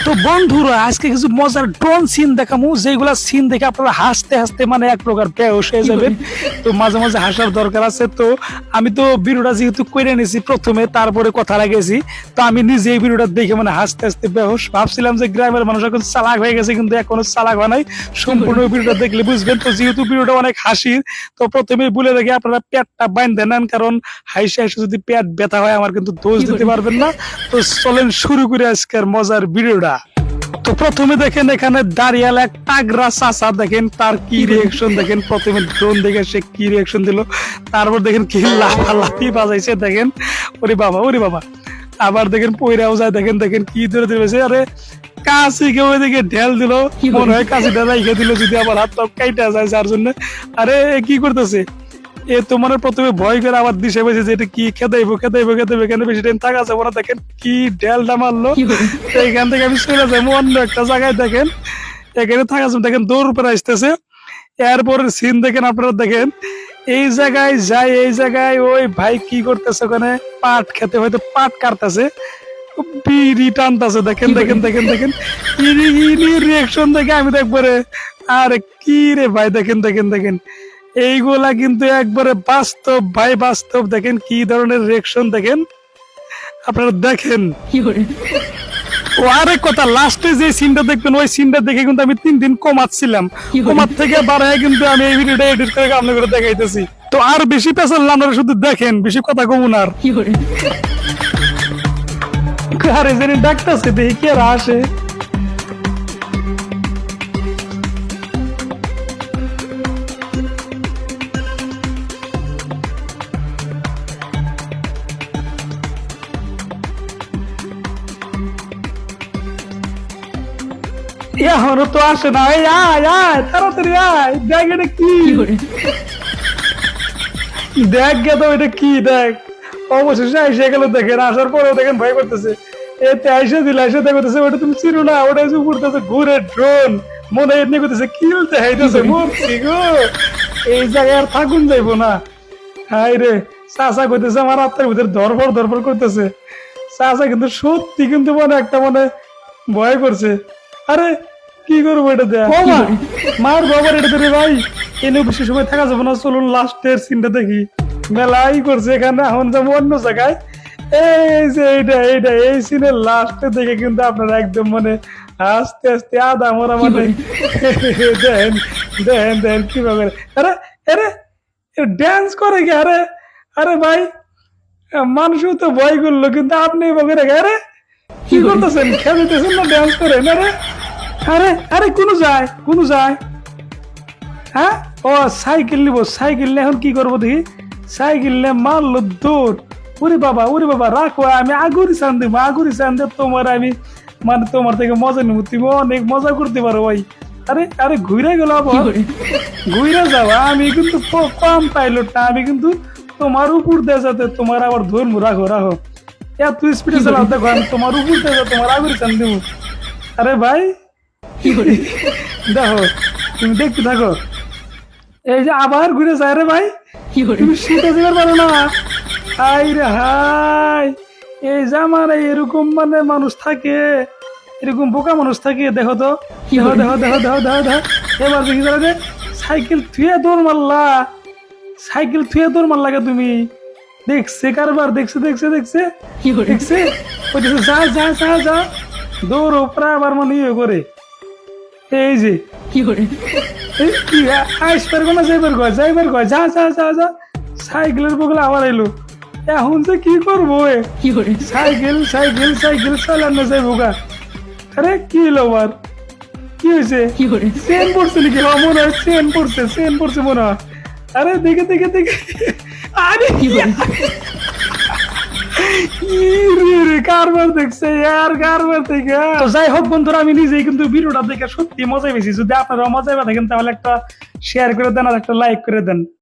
তো বন্ধুরা আজকে কিছু মজার ড্রোন সিন দেখামু, যেগুলা সিন দেখে আপনারা হাসতে হাসতে মানে এক প্রকার বেহুশ হয়ে যাবেন। তো মাঝে মাঝে হাসার দরকার আছে। তো আমি তো ভিডিওটা যেহেতু করে নিয়েছি প্রথমে, তারপরে কথা লাগাইছি, তো আমি নিজে এই ভিডিওটা দেখে মানে হাসতে হাসতে বেহুশ। ভাবছিলাম যে গ্রামের মানুষ এখন চালাক হয়ে গেছে, কিন্তু এখনো চালাক হয় নাই। সম্পূর্ণ ভিডিওটা দেখলে বুঝবেন। তো যেহেতু ভিডিওটা অনেক হাসির, তো প্রথমে বলে দেখে আপনারা পেটটা বাইন্ধে নেন, কারণ হাইসে হাইসে যদি পেট ব্যথা হয় আমার কিন্তু দোষ দিতে পারবেন না। তো চলেন শুরু করে আজকের মজার ভিডিওটা। তো প্রথমে দেখেন এখানে দাঁড়িয়াল এক টাগরা চাচা, দেখেন তার কি রিয়েকশন দেখেন। প্রথমে ড্রোন দেখে সে কি রিয়েকশন দিল, তারপর দেখেন কি লাফালাফি বাজাইছে, দেখেন ওরে বাবা ওরে বাবা। আবার দেখেন পয়রাও যায়, দেখেন দেখেন কি ধরে দিয়েছে। আরে কাশি কেউ এদিকে ঢেল দিল, মনে হয় কাশিটা রাইখে দিল যদি আবার হাত পা কাইটা যায় যার জন্য। আরে কি করতেছে এ তো মানে প্রথমে ভয় করে আবার দিশে পেয়েছে যে এটা কি খেদাইবো এখানে বেশি টাইম থাকা যাবো না। দেখেন কি ঢেলটা মারলো। তো এখান থেকে আমি চলে যাবো অন্য একটা জায়গায়। দেখেন এখানে থাকা যাবো, দেখেন দৌড় উপরে আসতেছে। এরপরের সিন দেখেন আপনারা, দেখেন এই জায়গায় যাই, এই জায়গায় ওই ভাই কি করতেছে, ওখানে পাট খেতে হয়তো পাট কাটতেছে, বিড়ি টানতেছে। দেখেন দেখেন দেখেন দেখেন রিয়েকশন দেখে আমি তো একবারে আরে কি রে ভাই। দেখেন দেখেন দেখেন এইগুলা কিন্তু একবারে বাস্তব ভাই, বাস্তব। দেখেন কি ধরনের রিয়েকশন দেখেন আপনারা, দেখেন। ও আরেক কথা, লাস্টে যে সিনটা দেখবেন ওই সিনটা দেখে কিন্তু আমি 3 দিন কমাচ্ছিলাম, কমার থেকে বাড়ায় কিন্তু আমি এই ভিডিওটা এডিট করে আপনাদের দেখাইতেছি। তো আর বেশি পেছাল না, আপনারা শুধু দেখেন, বেশি কথা কমুন আর। আরে জানি ডাকতেছে, দেখি কে আসে। এখনো তো আসে না, এই আয় আয় তাড়াতাড়ি আয়, দেখ এটা কি, দেখ গে তো এটা কি, দেখ অবশেষে এসে গেল। দেখেন আসার পরেও দেখেন ভয় করতেছে। এতে আইসা দিল, আইসা দেখতেছে ওটা তুমি চিনো না, ওটা এসে উড়তেছে ঘুরে ড্রোন, মনে এমনি করতেছে কিলতে হাইতেছে, মরছি গো, এই জায়গায় আর থাকুন যাইবো না। হাই রে চাচা করতেছে আমার আত্মার ভিতরে ধরফর ধরফর করতেছে। চাচা কিন্তু সত্যি কিন্তু মানে একটা মানে ভয় করছে। আরে কি করবো এটা দেখ, মার বাবার এটা ধরে ভাই, এনে বেশি সময় থাকা যাবে না, চলুন লাস্টের সিনটা দেখি। মেলাই করছে এখানে, এখন যাবো অন্য জায়গায়। এই যে এইটা এই সিনের লাস্টে দেখে কিন্তু আপনারা একদম মানে আস্তে আস্তে আদা মরা মানে দেন দেন দেন কিভাবে। আরে আরে ড্যান্স করে কি? আরে আরে ভাই মানুষও তো ভয় করলো, কিন্তু আপনি বকে রেখে আরে কি করতেছেন, খেলতেছেন না ড্যান্স করেন? আরে আরে আরে কোনো যায় হ্যাঁ, ও সাইকেল নিবো, সাইকেল নিয়ে এখন কি করবো দেখি। সাইকেল নিয়ে মারলো দৌড়, ওরে বাবা রাখো, আমি আগুরি চান দেব তোমার, আমি মানে তোমার থেকে মজা নিবো, তুমি অনেক মজা করতে পারো ভাই। আরে আরে ঘুরে গেল, আবার ঘুরে যাও। আমি কিন্তু কম পাইলট না, আমি কিন্তু তোমার উপর দিয়ে যাতে তোমার আবার ধরবো, রাখো এত স্পিডে চালাও, দেখো আমি তোমার উপর দিয়ে তোমার আগুরি চান দেবো। আরে ভাই দেখো তুমি দেখতে থাকো, এই যে আবার ঘুরে যায়। রে ভাই তুমি শীতে যেতে পারো না, হাই রে হাই, এই জামার এরকম মানে মানুষ থাকে, এরকম বোকা মানুষ থাকে। দেখো তো, দেখো দেখো দেখো দেখো দেখো দেখো এবার দেখি যে সাইকেল থুয়ে দৌড় মারলা, সাইকেল থুয়ে দৌড় মারলাকে তুমি। দেখছে কারবার, দেখছে যা যা যা যা দৌড় প্রায় আবার মানে ইয়ে করে। এই যে কি আইস পারবো না, যাইবার কয় যা যা যা যা, সাইকেলের বগলে আবার এলো। এখন যে কি করবো, সাইকেল সাইকেল সাইকেল চালানো যাইবো গা। আরে কি হলো আবার, কি হয়েছে, চেন পড়ছে নাকি? মনে হয় চেন পড়ছে মনে হয়। আরে দেখে আরে কারবার দেখছে আর কারবার থেকে। তো যাই হোক বন্ধুরা, আমি নিজেই কিন্তু ভিডিওটা দেখে সত্যি মজা পেয়েছি। যদি আপনারা মজা পেয়ে থাকেন তাহলে একটা শেয়ার করে দেন আর একটা লাইক করে দেন।